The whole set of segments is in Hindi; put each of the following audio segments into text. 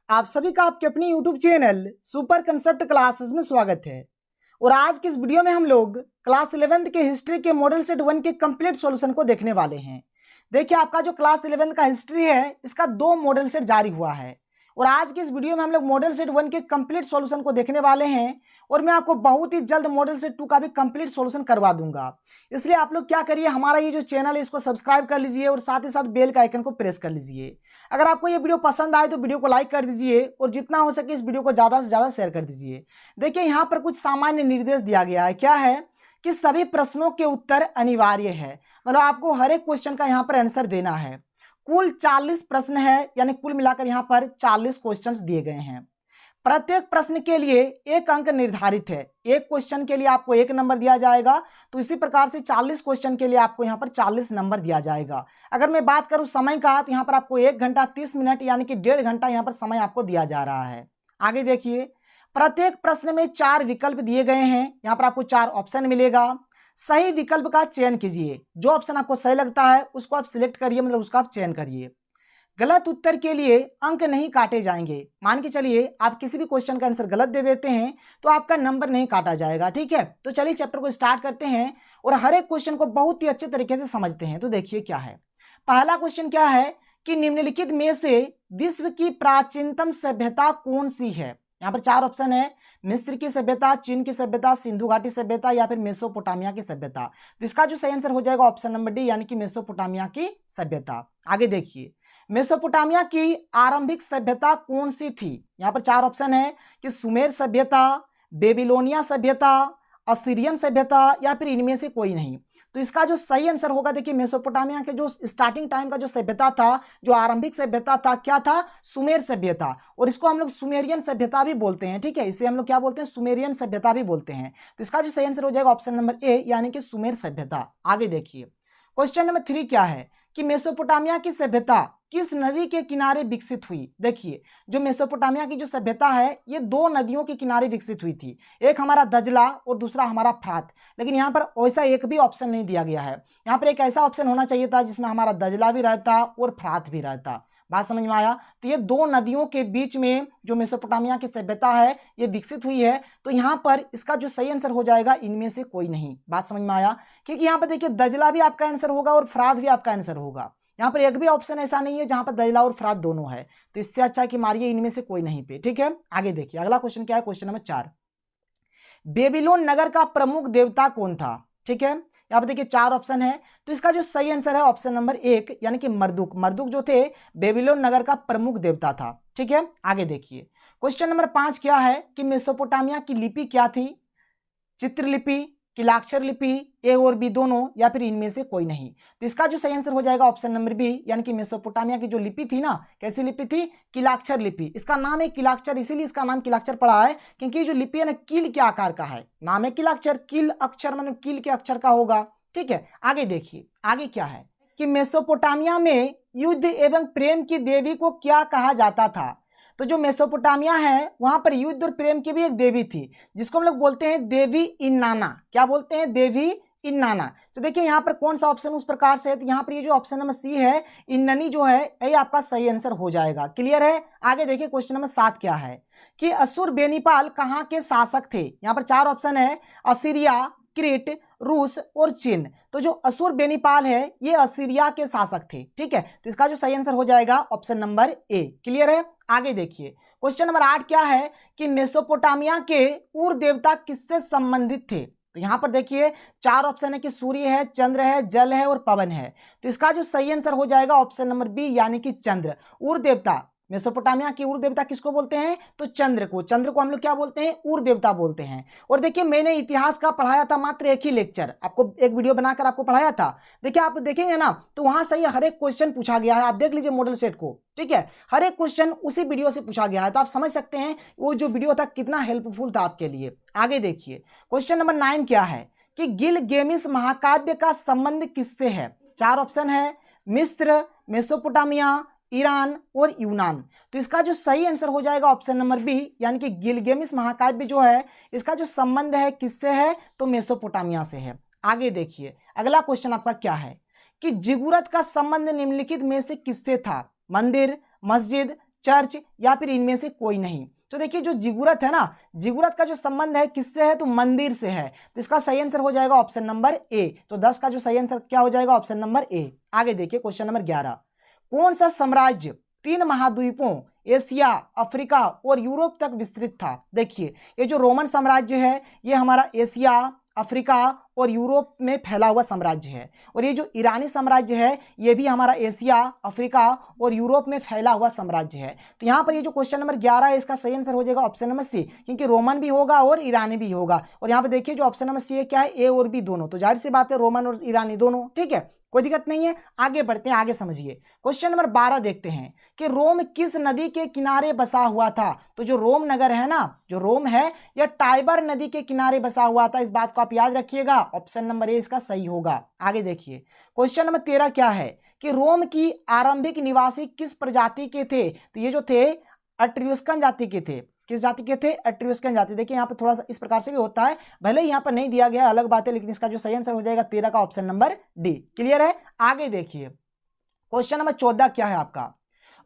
आप सभी का आपके अपनी YouTube channel super concept classes में स्वागत है। और आज की इस वीडियो में हम लोग क्लास 11th के हिस्ट्री के मॉडल सेट 1 के कंप्लीट सॉल्यूशन को देखने वाले हैं। देखिए, आपका जो क्लास 11th का हिस्ट्री है, इसका 2 मॉडल सेट जारी हुआ है और आज की इस वीडियो में हम लोग मॉडल सेट 1 के कंप्लीट सॉल्यूशन को देखने वाले हैं और मैं आपको बहुत ही जल्द मॉडल सेट 2 का भी कंप्लीट सॉल्यूशन करवा दूंगा। इसलिए आप लोग क्या करिए, हमारा ये जो चैनल है इसको सब्सक्राइब कर लीजिए और साथ ही साथ बेल का आइकन को प्रेस कर लीजिए। अगर आपको ये वीडियो पसंद आए तो वीडियो को लाइक कर दीजिए और जितना हो सके इस वीडियो को ज़्यादा से ज़्यादा शेयर कर दीजिए। देखिए, यहाँ पर कुछ सामान्य निर्देश दिया गया है। क्या है कि सभी प्रश्नों के उत्तर अनिवार्य है, मतलब आपको हर एक क्वेश्चन का यहाँ पर आंसर देना है। कुल 40 प्रश्न है, यानी कुल मिलाकर यहाँ पर 40 क्वेश्चंस दिए गए हैं। प्रत्येक प्रश्न के लिए 1 अंक निर्धारित है। एक क्वेश्चन के लिए आपको 1 नंबर दिया जाएगा, तो इसी प्रकार से 40 क्वेश्चन के लिए आपको यहाँ पर 40 नंबर दिया जाएगा। अगर मैं बात करूँ समय का, तो यहाँ पर आपको 1 घंटा 30 मिनट यानी कि 1.5 घंटा यहाँ पर समय आपको दिया जा रहा है। आगे देखिए, प्रत्येक प्रश्न में 4 विकल्प दिए गए हैं। यहाँ पर आपको 4 ऑप्शन मिलेगा। सही विकल्प का चयन कीजिए। जो ऑप्शन आपको सही लगता है उसको आप सिलेक्ट करिए, मतलब उसका आप चयन करिए। गलत उत्तर के लिए अंक नहीं काटे जाएंगे। मान के चलिए आप किसी भी क्वेश्चन का आंसर गलत दे देते हैं तो आपका नंबर नहीं काटा जाएगा। ठीक है, तो चलिए चैप्टर को स्टार्ट करते हैं और हर एक क्वेश्चन को बहुत ही अच्छे तरीके से समझते हैं। तो देखिए क्या है। पहला क्वेश्चन क्या है कि निम्नलिखित में से विश्व की प्राचीनतम सभ्यता कौन सी है। यहाँ पर 4 ऑप्शन है। मिस्र की सभ्यता, चीन की सभ्यता, सिंधु घाटी सभ्यता या फिर मेसोपोटामिया की सभ्यता। तो इसका जो सही आंसर हो जाएगा ऑप्शन नंबर डी, यानी कि मेसोपोटामिया की सभ्यता। आगे देखिए, मेसोपोटामिया की आरंभिक सभ्यता कौन सी थी। यहाँ पर 4 ऑप्शन है कि सुमेर सभ्यता, बेबीलोनिया सभ्यता, असीरियन सभ्यता या फिर इनमें से कोई नहीं। तो इसका जो सही आंसर होगा, देखिए मेसोपोटामिया के जो स्टार्टिंग टाइम का जो सभ्यता था, जो आरंभिक सभ्यता था, क्या था, सुमेर सभ्यता। और इसको हम लोग सुमेरियन सभ्यता भी बोलते हैं। ठीक है, इसे हम लोग क्या बोलते हैं, सुमेरियन सभ्यता भी बोलते हैं। तो इसका जो सही आंसर हो जाएगा ऑप्शन नंबर ए, यानी कि सुमेर सभ्यता। आगे देखिए, क्वेश्चन नंबर 3 क्या है कि मेसोपोटामिया की सभ्यता किस नदी के किनारे विकसित हुई। देखिए, जो मेसोपोटामिया की जो सभ्यता है ये 2 नदियों के किनारे विकसित हुई थी। एक हमारा दजला और दूसरा हमारा फ्रात। लेकिन यहाँ पर वैसा एक भी ऑप्शन नहीं दिया गया है। यहाँ पर एक ऐसा ऑप्शन होना चाहिए था जिसमें हमारा दजला भी रहता और फ्रात भी रहता। बात समझ में आया। तो ये 2 नदियों के बीच में जो मेसोपोटामिया की सभ्यता है ये विकसित हुई है। तो यहाँ पर इसका जो सही आंसर हो जाएगा इनमें से कोई नहीं। बात समझ में आया, क्योंकि यहाँ पर देखिए दजला भी आपका आंसर होगा और फ्रात भी आपका आंसर होगा। यहाँ पर एक भी ऑप्शन ऐसा नहीं है जहां पर दजला और फ्रात दोनों है। तो इससे अच्छा है कि मारिए इनमें से कोई नहीं पे। ठीक है, आगे देखिए अगला क्वेश्चन क्या है। क्वेश्चन नंबर 4, बेबीलोन नगर का प्रमुख देवता कौन था। ठीक है, यहाँ पर देखिए 4 ऑप्शन है। तो इसका जो सही आंसर है ऑप्शन नंबर 1, यानी कि मर्दुक। मर्दुक जो थे बेबीलोन नगर का प्रमुख देवता था। ठीक है, आगे देखिए क्वेश्चन नंबर 5 क्या है कि मेसोपोटामिया की लिपि क्या थी। चित्रलिपि, किलाक्षर लिपि, ए और बी दोनों या फिर इनमें से कोई नहीं। तो इसका जो सही आंसर हो जाएगा ऑप्शन नंबर बी, यानी कि मेसोपोटामिया की जो लिपि थी ना, कैसी लिपि थी, किलाक्षर लिपि। इसका नाम है किलाक्षर, इसीलिए इसका नाम किलाक्षर पड़ा है क्योंकि जो लिपि है ना कील के आकार का है। नाम है किलाक्षर, कील अक्षर मतलब कील के अक्षर का होगा। ठीक है, आगे देखिए आगे क्या है कि मेसोपोटामिया में युद्ध एवं प्रेम की देवी को क्या कहा जाता था। तो जो मेसोपोटामिया है वहां पर युद्ध और प्रेम की भी एक देवी थी जिसको हम लोग बोलते हैं देवी इन्नाना। क्या बोलते हैं, देवी इन्नाना। तो देखिए यहाँ पर कौन सा ऑप्शन उस प्रकार से है, तो यहाँ पर ये जो ऑप्शन नंबर सी है, इन्ननी जो है, ये आपका सही आंसर हो जाएगा। क्लियर है। आगे देखिए क्वेश्चन नंबर 7 क्या है कि असुर बेनीपाल कहाँ के शासक थे। यहाँ पर 4 ऑप्शन है, असीरिया, क्रीट, रूस और चीन। तो जो असुर बेनीपाल है ये असीरिया के शासक थे। ठीक है, तो इसका जो सही आंसर हो जाएगा ऑप्शन नंबर ए। क्लियर है। आगे देखिए क्वेश्चन नंबर 8 क्या है कि मेसोपोटामिया के उर देवता किससे संबंधित थे। तो यहां पर देखिए 4 ऑप्शन है कि सूर्य है, चंद्र है, जल है और पवन है। तो इसका जो सही आंसर हो जाएगा ऑप्शन नंबर बी, यानी कि चंद्र। उर देवता, मेसोपोटामिया की उर देवता किसको बोलते हैं, तो चंद्र को। चंद्र को हम लोग क्या बोलते हैं, उर देवता बोलते हैं। और देखिए मैंने इतिहास का पढ़ाया था मात्र एक ही लेक्चर, आपको एक वीडियो बनाकर आपको पढ़ाया था। देखिए आप देखेंगे ना तो वहां से हर एक क्वेश्चन पूछा गया है। आप देख लीजिए मॉडल सेट को। ठीक है, हर एक क्वेश्चन उसी वीडियो से पूछा गया है, तो आप समझ सकते हैं वो जो वीडियो था कितना हेल्पफुल था आपके लिए। आगे देखिए क्वेश्चन नंबर 9 क्या है कि गिलगेमिस महाकाव्य का संबंध किससे है। 4 ऑप्शन है, मिस्र, मेसोपोटामिया, ईरान और यूनान। तो इसका जो सही आंसर हो जाएगा ऑप्शन नंबर बी, यानी कि गिलगेमिस महाकाव्य जो है इसका जो संबंध है किससे है, तो मेसोपोटामिया से है। आगे देखिए अगला क्वेश्चन आपका क्या है कि जिगुरत का संबंध निम्नलिखित में से किससे था। मंदिर, मस्जिद, चर्च या फिर इनमें से कोई नहीं। तो देखिए जो जिगुरत है ना, जिगुरत का जो संबंध है किससे है, तो मंदिर से है। तो इसका सही आंसर हो जाएगा ऑप्शन नंबर ए। तो 10 का जो सही आंसर क्या हो जाएगा, ऑप्शन नंबर ए। आगे देखिए क्वेश्चन नंबर 11, कौन सा साम्राज्य 3 महाद्वीपों एशिया, अफ्रीका और यूरोप तक विस्तृत था। देखिए ये जो रोमन साम्राज्य है ये हमारा एशिया, अफ्रीका और यूरोप में फैला हुआ साम्राज्य है, और ये जो ईरानी साम्राज्य है ये भी हमारा एशिया, अफ्रीका और यूरोप में फैला हुआ साम्राज्य है। तो यहाँ पर ये जो क्वेश्चन नंबर 11 है इसका सही आंसर हो जाएगा ऑप्शन नंबर सी, क्योंकि रोमन भी होगा और ईरानी भी होगा। और यहाँ पे देखिए जो ऑप्शन नंबर सी है क्या है, ए और बी दोनों, तो जाहिर सी बात है रोमन और ईरानी दोनों। ठीक है, कोई दिक्कत नहीं है। आगे बढ़ते हैं, आगे समझिए। क्वेश्चन नंबर 12 देखते हैं कि रोम किस नदी के किनारे बसा हुआ था। तो जो रोम नगर है ना, जो रोम है यह टाइबर नदी के किनारे बसा हुआ था। इस बात को आप याद रखिएगा, ऑप्शन नंबर ए इसका सही होगा। आगे देखिए क्वेश्चन नंबर 13 क्या है कि रोम की आरंभिक निवासी किस प्रजाति के थे। तो ये जो थे एट्रियुस्कन जाति के थे। किस जाति के थे, एट्रियुस्कन जाति। देखिए यहाँ पे थोड़ा सा इस प्रकार से भी होता है, भले ही यहाँ पर नहीं दिया गया अलग बात है, लेकिन इसका जो सही आंसर हो जाएगा 13 का ऑप्शन नंबर डी। क्लियर है। आगे देखिए क्वेश्चन नंबर 14 क्या है आपका,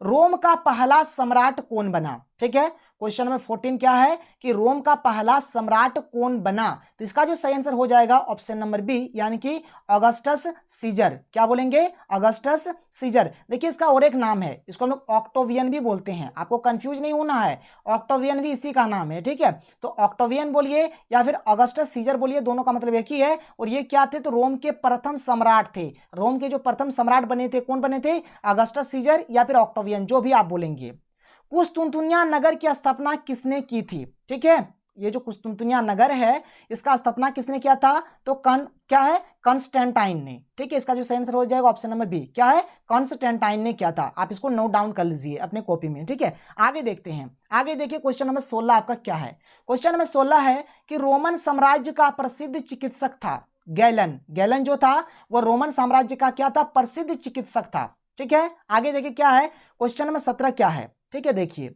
रोम का पहला सम्राट कौन बना। ठीक है, क्वेश्चन नंबर 14 क्या है कि रोम का पहला सम्राट कौन बना। तो इसका जो सही आंसर हो जाएगा ऑप्शन नंबर बी, यानी कि ऑगस्टस सीजर। क्या बोलेंगे, ऑगस्टस सीजर। देखिए इसका और एक नाम है, इसको हम लोग ऑक्टोवियन भी बोलते हैं, आपको कंफ्यूज नहीं होना है, ऑक्टोवियन भी इसी का नाम है। ठीक है, तो ऑक्टोवियन बोलिए या फिर ऑगस्टस सीजर बोलिए, दोनों का मतलब एक ही है। और ये क्या थे, तो रोम के प्रथम सम्राट थे। रोम के जो प्रथम सम्राट बने थे, कौन बने थे, ऑगस्टस सीजर या फिर ऑक्टोवियन, जो भी आप बोलेंगे। कुस्तुनतुनिया नगर की स्थापना किसने की थी। ठीक है, ये जो कुस्तुनतुनिया नगर है इसका स्थापना किसने किया था, तो क्या है, कॉन्स्टेंटाइन ने। ठीक है, इसका जो सही आंसर हो जाएगा ऑप्शन नंबर बी, क्या है, कॉन्स्टेंटाइन ने किया था। आप इसको नोट डाउन कर लीजिए अपने कॉपी में। ठीक है, आगे देखते हैं। आगे देखिए क्वेश्चन नंबर 16 आपका क्या है। क्वेश्चन नंबर 16 है कि रोमन साम्राज्य का प्रसिद्ध चिकित्सक था गैलन। गैलन जो था वह रोमन साम्राज्य का क्या था, प्रसिद्ध चिकित्सक था। ठीक है, आगे देखिए क्या है, क्वेश्चन नंबर 17 क्या है। ठीक है, देखिए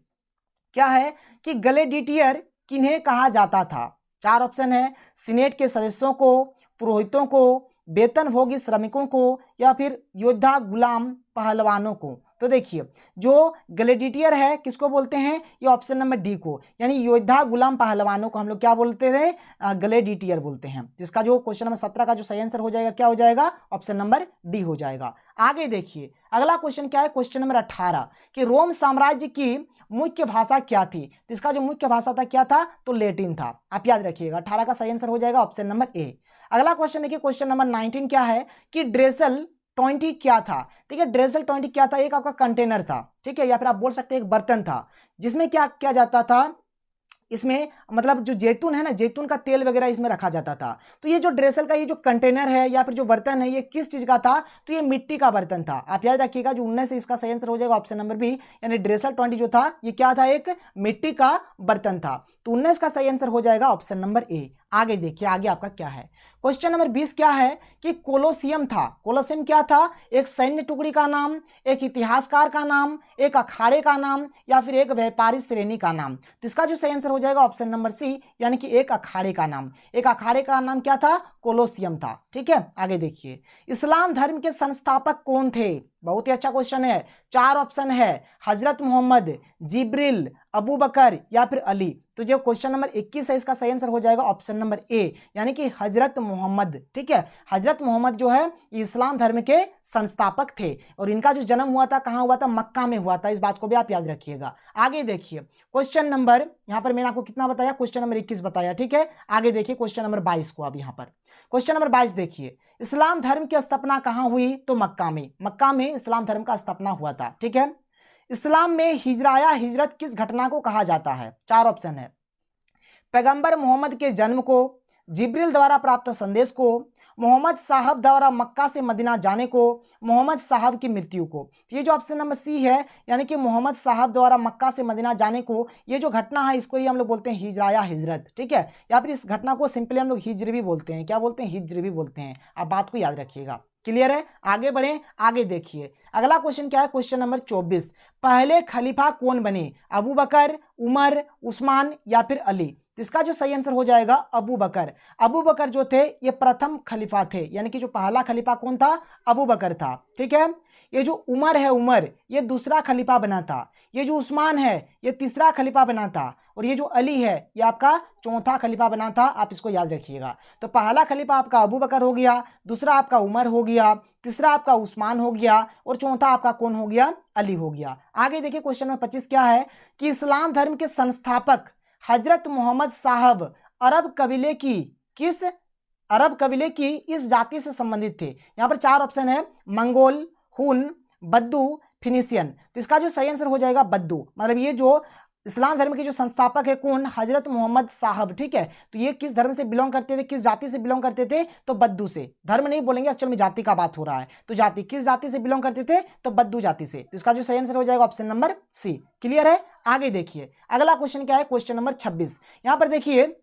क्या है कि ग्लेडिएटर किन्हें कहा जाता था। 4 ऑप्शन है, सीनेट के सदस्यों को, पुरोहितों को, वेतनभोगी श्रमिकों को या फिर योद्धा गुलाम पहलवानों को। तो देखिए जो ग्लेडिएटर है किसको बोलते हैं, ये ऑप्शन नंबर डी को, यानी योद्धा गुलाम पहलवानों को हम लोग क्या बोलते थे, ग्लेडिएटर बोलते हैं। तो इसका जो क्वेश्चन नंबर 17 का जो सही आंसर हो जाएगा क्या हो जाएगा, ऑप्शन नंबर डी हो जाएगा। आगे देखिए अगला क्वेश्चन क्या है, क्वेश्चन नंबर 18 कि रोम साम्राज्य की मुख्य भाषा क्या थी। तो इसका जो मुख्य भाषा था क्या था, तो लैटिन था। आप याद रखिएगा, 18 का सही आंसर हो जाएगा ऑप्शन नंबर ए। अगला क्वेश्चन देखिए क्वेश्चन नंबर 19 क्या है कि ड्रेसल 20 क्या था। ठीक है, ड्रेसल 20 क्या था, एक आपका कंटेनर था। ठीक है, या फिर आप बोल सकते हैं एक बर्तन था, जिसमें क्या किया जाता था, इसमें मतलब जो जैतून है ना, जैतून का तेल वगैरह इसमें रखा जाता था। तो ये जो ड्रेसल का ये जो कंटेनर है या फिर जो बर्तन है ये किस चीज का था, तो ये मिट्टी का बर्तन था। आप याद रखिएगा जो 19 से इसका सही आंसर हो जाएगा ऑप्शन नंबर बी, यानी ड्रेसल 20 जो था ये क्या था, एक मिट्टी का बर्तन था। तो 19 का सही आंसर हो जाएगा ऑप्शन नंबर ए। आगे देखिए आगे आपका क्या है, क्वेश्चन नंबर 20 क्या है कि कोलोसियम था। कोलोसियम क्या था, एक सैन्य टुकड़ी का नाम, एक इतिहासकार का नाम, एक अखाड़े का नाम या फिर एक व्यापारी श्रेणी का नाम। तो इसका जो सही आंसर हो जाएगा ऑप्शन नंबर सी, यानी कि एक अखाड़े का नाम। एक अखाड़े का नाम क्या था, कोलोसियम था। ठीक है, आगे देखिए इस्लाम धर्म के संस्थापक कौन थे। बहुत ही अच्छा क्वेश्चन है। 4 ऑप्शन है, हजरत मोहम्मद, जिब्रिल, अबू बकर या फिर अली। तो जो क्वेश्चन नंबर 21 है इसका सही आंसर हो जाएगा ऑप्शन नंबर ए, यानी कि हजरत मोहम्मद। ठीक है, हजरत मोहम्मद जो है इस्लाम धर्म के संस्थापक थे और इनका जो जन्म हुआ था कहाँ हुआ था, मक्का में हुआ था। इस बात को भी आप याद रखिएगा। आगे देखिए क्वेश्चन नंबर, यहाँ पर मैंने आपको कितना बताया, क्वेश्चन नंबर 21 बताया। ठीक है, आगे देखिए क्वेश्चन नंबर 22 को। अब यहाँ पर क्वेश्चन नंबर 22 देखिए, इस्लाम धर्म की स्थापना कहाँ हुई, तो मक्का में। मक्का में इस्लाम धर्म का स्थापना हुआ था। ठीक है, इस्लाम में हिजराया हिजरत किस घटना को कहा जाता है। 4 ऑप्शन है, पैगंबर मोहम्मद के जन्म को, जिब्रिल द्वारा प्राप्त संदेश को, मोहम्मद साहब द्वारा मक्का से मदीना जाने को, मोहम्मद साहब की मृत्यु को। ये जो ऑप्शन नंबर सी है, यानी कि मोहम्मद साहब द्वारा मक्का से मदीना जाने को, ये जो घटना है इसको ही हम लोग बोलते हैं हिजराया हिजरत। ठीक है, या फिर इस घटना को सिंपली हम लोग हिजर भी बोलते हैं। क्या बोलते हैं, हिजर भी बोलते हैं। आप बात को याद रखिएगा। क्लियर है, आगे बढ़े। आगे देखिए अगला क्वेश्चन क्या है, क्वेश्चन नंबर 24, पहले खलीफा कौन बने, अबू बकर, उमर, उस्मान या फिर अली। तो इसका जो सही आंसर हो जाएगा अबू बकर। अबू बकर जो थे ये प्रथम खलीफा थे, यानी कि जो पहला खलीफा कौन था, अबू बकर था। ठीक है, ये जो उमर है, उमर ये दूसरा खलीफा बना था। ये जो उस्मान है ये तीसरा खलीफा बना था, और ये जो अली है ये आपका चौथा खलीफा बना था। आप इसको याद रखिएगा। तो पहला खलीफा आपका अबू बकर हो गया, दूसरा आपका उमर हो गया, तीसरा आपका उस्मान हो गया, और चौथा आपका कौन हो गया, अली हो गया। आगे देखिए क्वेश्चन नंबर 25 क्या है कि इस्लाम धर्म के संस्थापक हजरत मोहम्मद साहब अरब कबीले की इस जाति से संबंधित थे। यहाँ पर 4 ऑप्शन है, मंगोल, हुन, बद्दू, फिनिशियन। तो इसका जो सही आंसर हो जाएगा बद्दू। मतलब ये जो इस्लाम धर्म के जो संस्थापक है कौन, हजरत मोहम्मद साहब। ठीक है, तो ये किस धर्म से बिलोंग करते थे, किस जाति से बिलोंग करते थे, तो बद्दू से। धर्म नहीं बोलेंगे, एक्चुअल में जाति का बात हो रहा है। तो जाति, किस जाति से बिलोंग करते थे, तो बद्दू जाति से। तो इसका जो सही आंसर हो जाएगा ऑप्शन नंबर सी। क्लियर है। आगे देखिए अगला क्वेश्चन क्या है, क्वेश्चन नंबर 26। यहां पर देखिए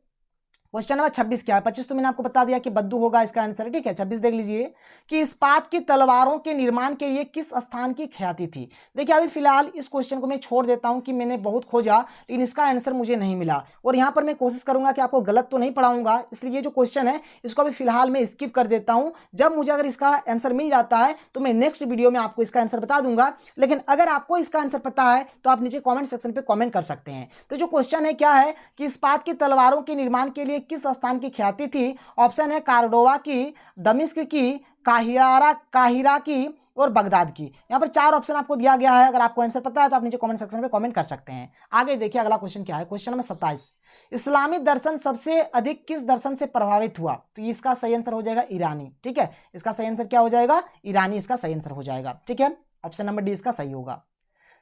क्वेश्चन नंबर 26 क्या है, 25 तो मैंने आपको बता दिया कि बद्दू होगा इसका आंसर। ठीक है, 26 देख लीजिए कि इस्पात की तलवारों के निर्माण के लिए किस स्थान की ख्याति थी। देखिए अभी फिलहाल इस क्वेश्चन को मैं छोड़ देता हूं कि मैंने बहुत खोजा लेकिन इसका आंसर मुझे नहीं मिला, और यहां पर मैं कोशिश करूंगा कि आपको गलत तो नहीं पढ़ाऊंगा, इसलिए ये जो क्वेश्चन है इसको अभी फिलहाल मैं स्किप कर देता हूं। जब मुझे अगर इसका आंसर मिल जाता है तो मैं नेक्स्ट वीडियो में आपको इसका आंसर बता दूंगा। लेकिन अगर आपको इसका आंसर पता है तो आप नीचे कॉमेंट सेक्शन पर कॉमेंट कर सकते हैं। तो जो क्वेश्चन है क्या है कि इस्पात की तलवारों के निर्माण के लिए किस स्थान की ख्याति थी। ऑप्शन है कार्डोवा की, दमिश्क की, काहिरा की और बगदाद की। यहां पर 4 ऑप्शन आपको दिया गया है। अगर आपको आंसर पता है तो आप नीचे कमेंट सेक्शन में कमेंट कर सकते हैं। आगे देखिए अगला क्वेश्चन क्या है, क्वेश्चन नंबर 27। इस्लामी दर्शन सबसे अधिक किस दर्शन से प्रभावित हुआ। तो इसका सही आंसर हो जाएगा ईरानी। ठीक है, इसका सही आंसर क्या हो जाएगा, ईरानी इसका सही आंसर हो जाएगा। ठीक है, ऑप्शन नंबर डी इसका सही होगा।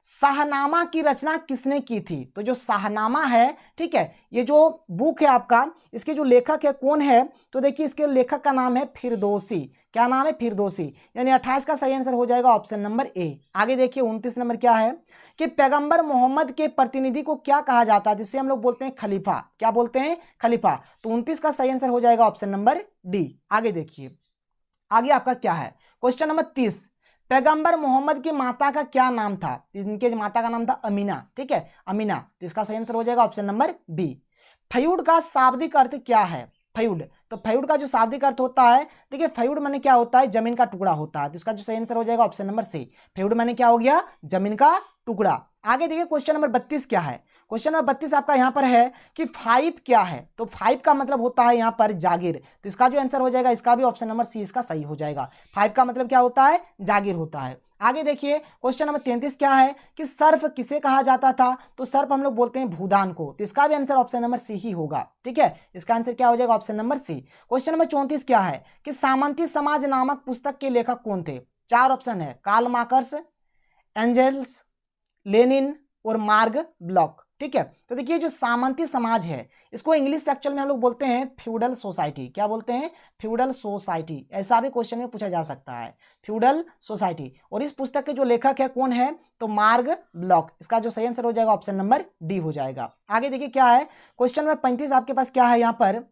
शाहनामा की रचना किसने की थी। तो जो शाहनामा है, ठीक है, ये जो बुक है आपका, इसके जो लेखक है कौन है, तो देखिए इसके लेखक का नाम है फिरदौसी। क्या नाम है, फिरदौसी। यानी 28 का सही आंसर हो जाएगा ऑप्शन नंबर ए। आगे देखिए 29 नंबर क्या है कि पैगंबर मोहम्मद के प्रतिनिधि को क्या कहा जाता है, जिसे हम लोग बोलते हैं खलीफा। क्या बोलते हैं, खलीफा। तो 29 का सही आंसर हो जाएगा ऑप्शन नंबर डी। आगे देखिए आगे आपका क्या है, क्वेश्चन नंबर 30। पैगंबर मोहम्मद की माता का क्या नाम था। इनके माता का नाम था अमीना। ठीक है, अमीना। तो इसका सही आंसर हो जाएगा ऑप्शन नंबर बी। फयूड का शाब्दिक अर्थ क्या है। फयूड, तो फयूड का जो शाब्दिक अर्थ होता है, देखिए फयूड माने क्या होता है, जमीन का टुकड़ा होता है। तो इसका जो सही आंसर हो जाएगा ऑप्शन नंबर सी। फयूड माने क्या हो गया, जमीन का टुकड़ा। आगे देखिए क्वेश्चन नंबर 32 क्या है। क्वेश्चन नंबर 32 आपका यहां पर है कि 5 क्या है। तो 5 का मतलब होता है यहां पर जागीर। तो इसका जो आंसर हो जाएगा, इसका भी ऑप्शन नंबर सी इसका सही हो जाएगा। 5 का मतलब क्या होता है, जागीर होता है। आगे देखिए क्वेश्चन नंबर 33 क्या है कि सर्फ किसे कहा जाता था। तो सर्फ हम लोग बोलते हैं भूदान को। तो इसका भी आंसर ऑप्शन नंबर सी ही होगा। ठीक है, इसका आंसर क्या हो जाएगा, option number c. Question number 34 क्या है कि सामंती समाज नामक पुस्तक के लेखक कौन थे। 4 ऑप्शन है, कार्ल मार्क्स, एंजेल्स, लेनिन और मार्ग ब्लॉक। ठीक है, तो देखिए जो सामंती समाज है इसको इंग्लिश एक्चुअल में हम लोग बोलते हैं फ्यूडल सोसाइटी। क्या बोलते हैं, फ्यूडल सोसाइटी। ऐसा भी क्वेश्चन में पूछा जा सकता है, फ्यूडल सोसाइटी। और इस पुस्तक के जो लेखक है कौन है, तो मार्ग ब्लॉक। इसका जो सही आंसर हो जाएगा ऑप्शन नंबर डी हो जाएगा। आगे देखिए क्या है, क्वेश्चन नंबर 35 आपके पास क्या है यहां पर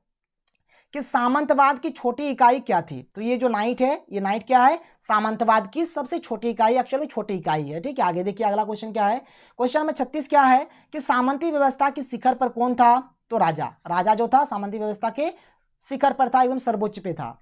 कि सामंतवाद की छोटी इकाई क्या थी। तो ये जो नाइट है, ये नाइट क्या है, सामंतवाद की सबसे छोटी इकाई, एक्चुअली छोटी इकाई है। ठीक है, आगे देखिए अगला क्वेश्चन क्या है, क्वेश्चन नंबर 36 क्या है कि सामंती व्यवस्था की शिखर पर कौन था। तो राजा। राजा जो था सामंती व्यवस्था के शिखर पर था, एकदम सर्वोच्च पे था।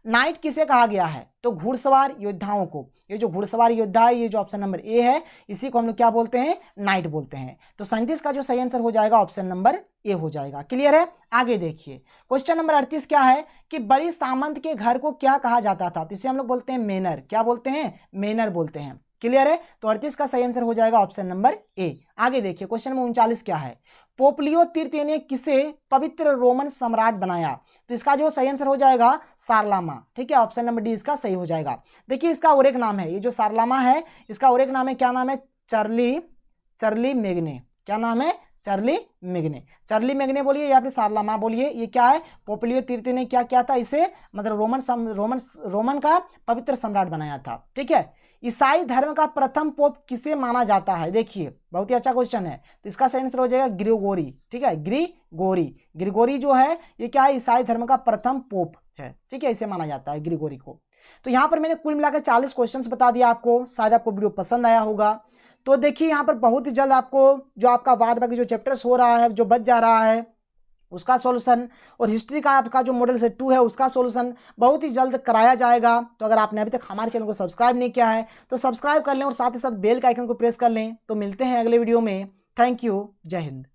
नाइट किसे कहा गया है, तो घुड़सवार योद्धाओं को। ये जो घुड़सवार योद्धा है, ये जो ऑप्शन नंबर ए है, इसी को हम लोग क्या बोलते हैं, नाइट बोलते हैं। तो 37 का जो सही आंसर हो जाएगा ऑप्शन नंबर ए हो जाएगा। क्लियर है। आगे देखिए क्वेश्चन नंबर 38 क्या है कि बड़ी सामंत के घर को क्या कहा जाता था। तो इसे हम लोग बोलते हैं मेनर। क्या बोलते हैं, मेनर बोलते हैं। क्लियर है, तो 38 का सही आंसर हो जाएगा ऑप्शन नंबर ए। आगे देखिए क्वेश्चन नंबर 39 क्या है, पोप लियो तृतीय ने किसे पवित्र रोमन सम्राट बनाया। तो इसका जो सही आंसर हो जाएगा सारलामा। ठीक है, ऑप्शन नंबर डी इसका सही हो जाएगा। देखिए इसका और एक नाम है, ये जो सारलामा है इसका और एक नाम है, क्या नाम है, चार्ली मैग्ने। क्या नाम है, चार्ली मैग्ने। चार्ली मैग्ने बोलिए या फिर सारलामा बोलिए। ये क्या है, पोप लियो तृतीय ने क्या किया था, इसे मतलब रोमन का पवित्र सम्राट बनाया था। ठीक है, ईसाई धर्म का प्रथम पोप किसे माना जाता है। देखिए बहुत ही अच्छा क्वेश्चन है। तो इसका सही आंसर हो जाएगा ग्रिगोरी। ठीक है, ग्रिगोरी जो है ये क्या है, ईसाई धर्म का प्रथम पोप है। ठीक है, इसे माना जाता है ग्रिगोरी को। तो यहाँ पर मैंने कुल मिलाकर 40 क्वेश्चंस बता दिया आपको। शायद आपको वीडियो पसंद आया होगा। तो देखिए यहाँ पर बहुत ही जल्द आपको जो आपका बाद बाकी जो चैप्टर्स हो रहा है, जो बच जा रहा है, उसका सॉल्यूशन और हिस्ट्री का आपका जो मॉडल सेट 2 है उसका सॉल्यूशन बहुत ही जल्द कराया जाएगा। तो अगर आपने अभी तक हमारे चैनल को सब्सक्राइब नहीं किया है तो सब्सक्राइब कर लें और साथ ही साथ बेल का आइकन को प्रेस कर लें। तो मिलते हैं अगले वीडियो में। Thank you. जय हिंद।